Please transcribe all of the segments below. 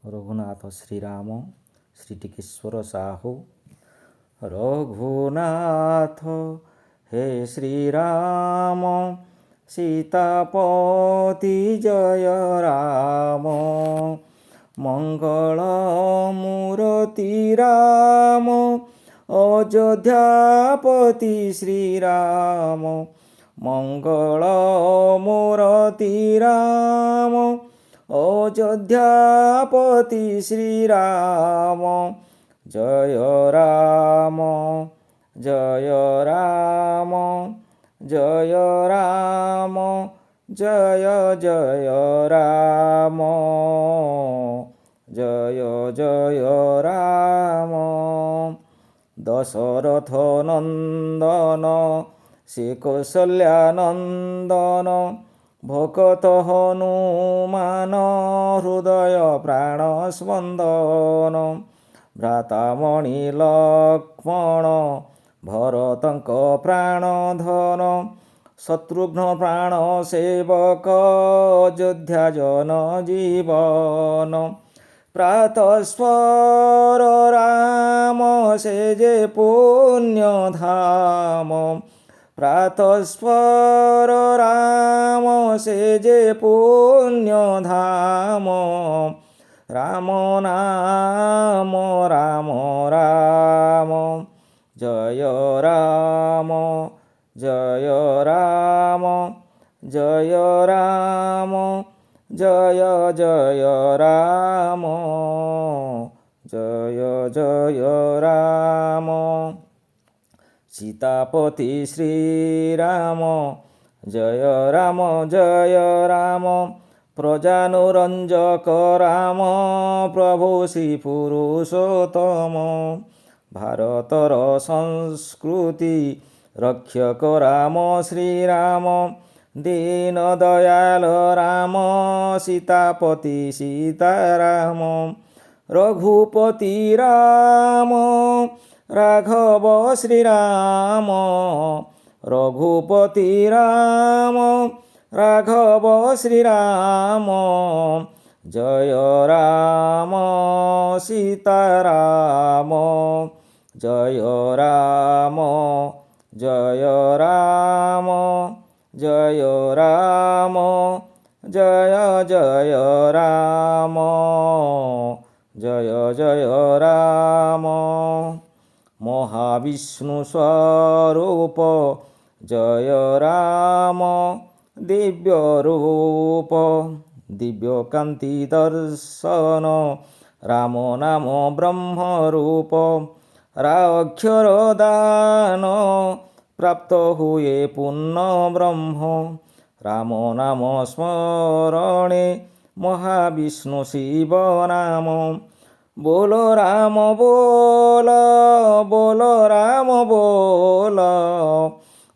ରଘୁନାଥ ଶ୍ରୀରାମ ଶ୍ରୀଟିକେଶ୍ୱର ସାହୁ। ରଘୁନାଥ ହେ ଶ୍ରୀରାମ ସୀତାପତି ଜୟ ରାମ। ମଙ୍ଗଳ ମୂରତି ରାମ ଅଯୋଧ୍ୟାପତି ଶ୍ରୀରାମ। ମଙ୍ଗଳ ମୂରତି ରାମ ଅଯୋଧ୍ୟାପତି ଶ୍ରୀରାମ। ଜୟ ରାମ ଜୟ ରାମ ଜୟ ରାମ ଜୟ ଜୟ ରାମ। ଜୟ ଜୟ ରାମ। ଦଶରଥ ନନ୍ଦନ ସେ କୌଶଲ୍ୟା ନନ୍ଦନ। ଭକତ ହନୁମାନ ହୃଦୟ ପ୍ରାଣ ସ୍ପନ୍ଦନ। ଭ୍ରାତାମଣି ଲକ୍ଷ୍ମଣ ଭରତଙ୍କ ପ୍ରାଣ ଧନ। ଶତ୍ରୁଘ୍ନ ପ୍ରାଣ ସେବକ ଅଯୋଧ୍ୟା ଜନ ଜୀବନ। ପ୍ରାତଃସ୍ପର ରାମ ସେ ଯେ ପୁଣ୍ୟ ଧାମ। ପ୍ରାତଃସ୍ପର ରାମ ସେ ଯେ ପୁଣ୍ୟ ଧାମ। ରାମ ନାମ ରାମ ରାମ। ଜୟ ରାମ ଜୟ ରାମ ଜୟ ରାମ ଜୟ ଜୟ ରାମ। ଜୟ ଜୟ ରାମ। ସୀତାପତି ଶ୍ରୀରାମ ଜୟ ରାମ ଜୟ ରାମ। ପ୍ରଜାନୁରଞ୍ଜକ ରାମ ପ୍ରଭୁ ଶ୍ରୀ ପୁରୁଷୋତ୍ତମ। ଭାରତର ସଂସ୍କୃତି ରକ୍ଷକ ରାମ ଶ୍ରୀରାମ। ଦୀନ ଦୟାଲ ରାମ ସୀତାପତି ସୀତାରାମ। ରଘୁପତି ରାମ ରାଘବ ଶ୍ରୀରାମ। ରଘୁପତି ରାମ ରାଘବ ଶ୍ରୀରାମ। ଜୟ ରାମ ସୀତାରାମ। ଜୟ ରାମ ଜୟ ରାମ ଜୟ ରାମ ଜୟ ଜୟ ରାମ। ଜୟ ଜୟ ରାମ। ମହାବିଷ୍ଣୁ ସ୍ୱରୂପ ଜୟ ରାମ। ଦିବ୍ୟ ରୂପ ଦିବ୍ୟକାନ୍ତି ଦର୍ଶନ। ରାମ ନାମ ବ୍ରହ୍ମ ରୂପ। ଅକ୍ଷର ଦାନ ପ୍ରାପ୍ତ ହୁଏ ପୂର୍ଣ୍ଣ ବ୍ରହ୍ମ। ରାମ ନାମ ସ୍ମରଣେ ମହାବିଷ୍ଣୁ ଶିବ ନାମ। ବୋଲ ରାମ ବୋଲ ବୋଲ ରାମ ବୋଲ।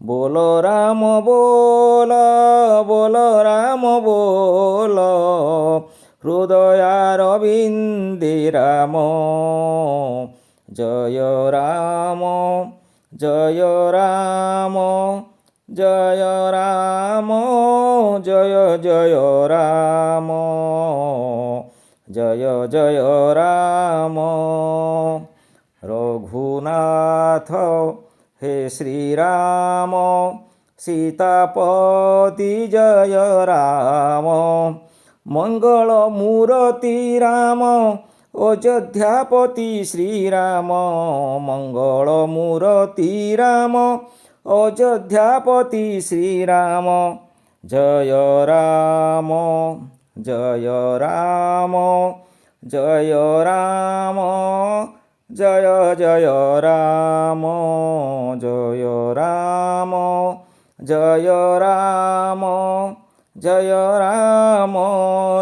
ବୋଲ ରାମ ବୋଲ ବୋଲ ରାମ ବୋଲ। ହୃଦୟାରବିନ୍ଦେ ରାମ। ଜୟ ରାମ ଜୟ ରାମ ଜୟ ରାମ ଜୟ ଜୟ ରାମ। ଜୟ ଜୟ ରାମ। ରଘୁନାଥ ହେ ଶ୍ରୀରାମ ସୀତାପତି ଜୟ ରାମ। ମଙ୍ଗଳ ମୂରତି ରାମ ଅଯୋଧ୍ୟାପତି ଶ୍ରୀରାମ। ମଙ୍ଗଳ ମୂରତି ରାମ ଅଯୋଧ୍ୟାପତି ଶ୍ରୀରାମ। ଜୟ ରାମ ଜୟ ରାମ ଜୟ ରାମ ଜୟ ଜୟ ରାମ। ଜୟ ରାମ ଜୟ ରାମ ଜୟ ରାମ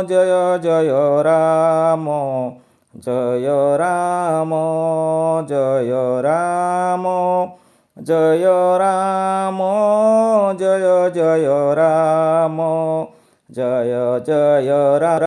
ଜୟ ଜୟ ରାମ। ଜୟ ରାମ ଜୟ ରାମ ଜୟ ରାମ ଜୟ ଜୟ ରାମ। ଜୟ ଜୟ ରାମ।